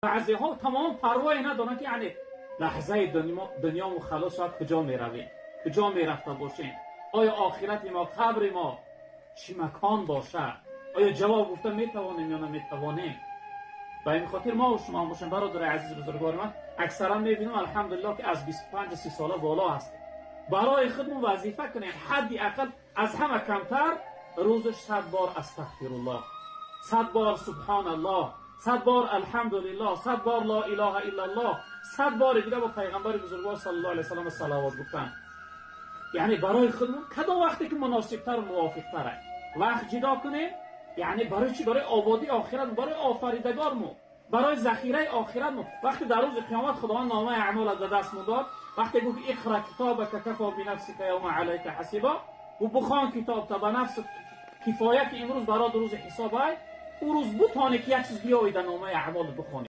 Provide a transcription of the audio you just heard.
بعضی ها تمام پروایی ندارن که یعنی لحظه دنیا و خلاص کجا می رویم، کجا می رفته باشیم، آیا آخرت ما، قبر ما چی مکان باشه، آیا جواب گفته می توانیم یا نمی توانیم. و این خاطر ما و شما باشیم برادر عزیز بزرگوار من اکثرا می بینیم الحمدلله که از 25 30 ساله بالا هستیم. برای خودمون وظیفه کنیم حدی اقل از همه کمتر روزش 100 بار استغفرالله، 100 بار سبحان الله، 100 بار الحمدلله، 100 بار لا اله الا الله، 100 بار دیگه با پیغمبر بزرگوار صلی الله علیه و سلم صلوات گفتن. یعنی برای خودمون کدام وقتی که مناسب تر و موافق تره وقت جدا کنیم. یعنی برای چی؟ برای آبادی آخرت، برای آفریدگارمون، برای ذخیره آخرتمون. وقتی در روز قیامت خداوند نامه اعمال در دستمون داد، وقتی گفت اقرا کتابک کفا بنفسک یوم علیک حسیبا، و بخوان کتاب تا به نفس کفایه که امروز برای روز حساب های او روز بتانی که یک چیز بیایی در نامه اعمال بخوانی.